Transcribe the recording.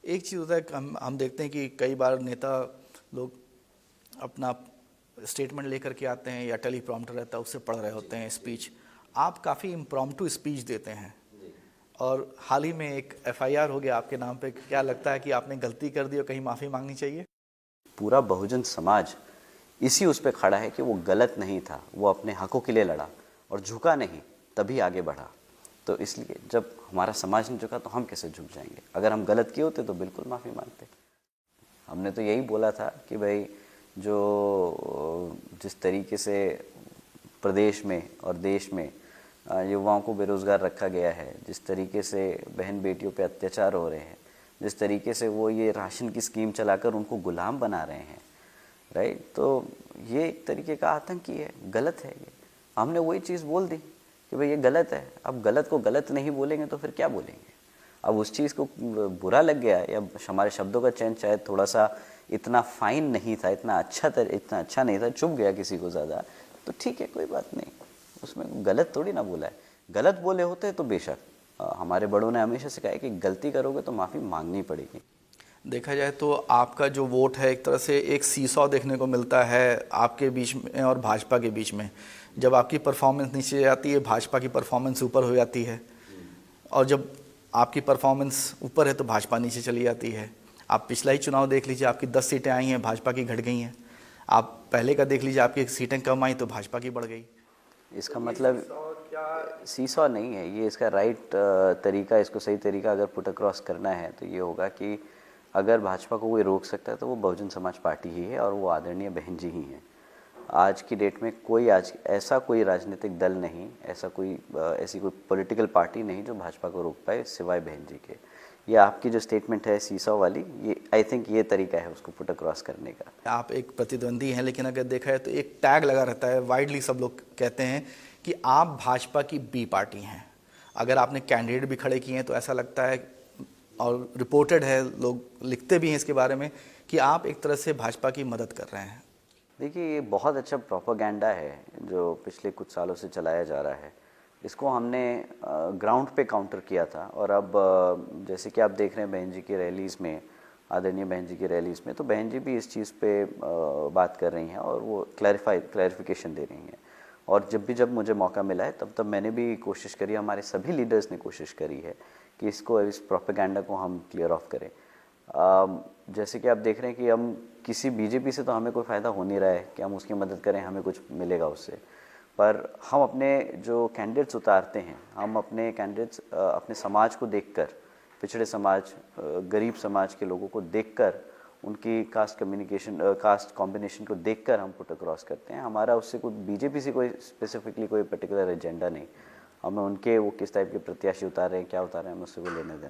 एक चीज़ होता है कि हम देखते हैं कि कई बार नेता लोग अपना स्टेटमेंट लेकर के आते हैं या टेलीप्रॉम्प्टर रहता है उससे पढ़ रहे होते हैं स्पीच। आप काफ़ी इम्प्रॉम्प्टू स्पीच देते हैं और हाल ही में एक एफआईआर हो गया आपके नाम पे। क्या लगता है कि आपने गलती कर दी और कहीं माफ़ी मांगनी चाहिए? पूरा बहुजन समाज इसी उस पे खड़ा है कि वो गलत नहीं था, वो अपने हकों के लिए लड़ा और झुका नहीं, तभी आगे बढ़ा। तो इसलिए जब हमारा समाज नहीं झुका तो हम कैसे झुक जाएंगे? अगर हम गलत किए होते तो बिल्कुल माफ़ी मांगते। हमने तो यही बोला था कि भाई जो जिस तरीके से प्रदेश में और देश में युवाओं को बेरोज़गार रखा गया है, जिस तरीके से बहन बेटियों पे अत्याचार हो रहे हैं, जिस तरीके से वो ये राशन की स्कीम चलाकर उनको गुलाम बना रहे हैं, राइट, तो ये एक तरीके का आतंकी है, गलत है ये। हमने वही चीज़ बोल दी कि भाई ये गलत है। अब गलत को गलत नहीं बोलेंगे तो फिर क्या बोलेंगे? अब उस चीज़ को बुरा लग गया या हमारे शब्दों का चयन शायद थोड़ा सा इतना फाइन नहीं था, इतना अच्छा नहीं था, चुभ गया किसी को ज़्यादा, तो ठीक है, कोई बात नहीं, उसमें गलत थोड़ी ना बोला है। गलत बोले होते तो बेशक हमारे बड़ों ने हमेशा सिखाया कि गलती करोगे तो माफ़ी मांगनी पड़ेगी। देखा जाए तो आपका जो वोट है एक तरह से एक सीसॉ देखने को मिलता है आपके बीच में और भाजपा के बीच में। जब आपकी परफॉर्मेंस नीचे जाती है भाजपा की परफॉर्मेंस ऊपर हो जाती है, और जब आपकी परफॉर्मेंस ऊपर है तो भाजपा नीचे चली जाती है। आप पिछला ही चुनाव देख लीजिए, आपकी 10 सीटें आई हैं, भाजपा की घट गई हैं। आप पहले का देख लीजिए, आपकी सीटें कम आई तो भाजपा की बढ़ गई। इसका मतलब सीसॉ नहीं है ये, इसका राइट तरीका, इसको सही तरीका अगर पुट अक्रॉस करना है तो ये होगा कि अगर भाजपा को कोई रोक सकता है तो वो बहुजन समाज पार्टी ही है और वो आदरणीय बहन जी ही हैं। आज की डेट में कोई ऐसा कोई राजनीतिक दल नहीं, ऐसी कोई पॉलिटिकल पार्टी नहीं जो भाजपा को रोक पाए सिवाय बहन जी के। ये आपकी जो स्टेटमेंट है सीसॉ वाली, ये आई थिंक ये तरीका है उसको पुट अक्रॉस करने का। आप एक प्रतिद्वंदी हैं, लेकिन अगर देखा है तो एक टैग लगा रहता है, वाइडली सब लोग कहते हैं कि आप भाजपा की बी पार्टी हैं। अगर आपने कैंडिडेट भी खड़े किए हैं तो ऐसा लगता है, और रिपोर्टेड है, लोग लिखते भी हैं इसके बारे में, कि आप एक तरह से भाजपा की मदद कर रहे हैं। देखिए, ये बहुत अच्छा प्रोपागेंडा है जो पिछले कुछ सालों से चलाया जा रहा है। इसको हमने ग्राउंड पे काउंटर किया था और अब जैसे कि आप देख रहे हैं बहन जी की रैलीज़ में, आदरणीय बहन जी की रैलीज़ में, तो बहन जी भी इस चीज़ पे बात कर रही हैं और वो क्लैरिफिकेशन दे रही हैं। और जब मुझे मौका मिला है तब मैंने भी कोशिश करी, हमारे सभी लीडर्स ने कोशिश करी है कि इस प्रोपेगेंडा को हम क्लियर ऑफ करें। जैसे कि आप देख रहे हैं कि हम किसी बीजेपी से तो हमें कोई फ़ायदा हो नहीं रहा है कि हम उसकी मदद करें, हमें कुछ मिलेगा उससे, पर हम अपने जो कैंडिडेट्स उतारते हैं, हम अपने कैंडिडेट्स अपने समाज को देखकर, पिछड़े समाज, गरीब समाज के लोगों को देखकर, उनकी कास्ट कॉम्बिनेशन को देखकर हम पुट अक्रॉस करते हैं। हमारा उससे कोई बीजेपी से कोई स्पेसिफिकली कोई पर्टिकुलर एजेंडा नहीं। हमें उनके वो किस टाइप के प्रत्याशी उतार रहे हैं, क्या उतार रहे हैं, हमें उससे कोई लेने देना।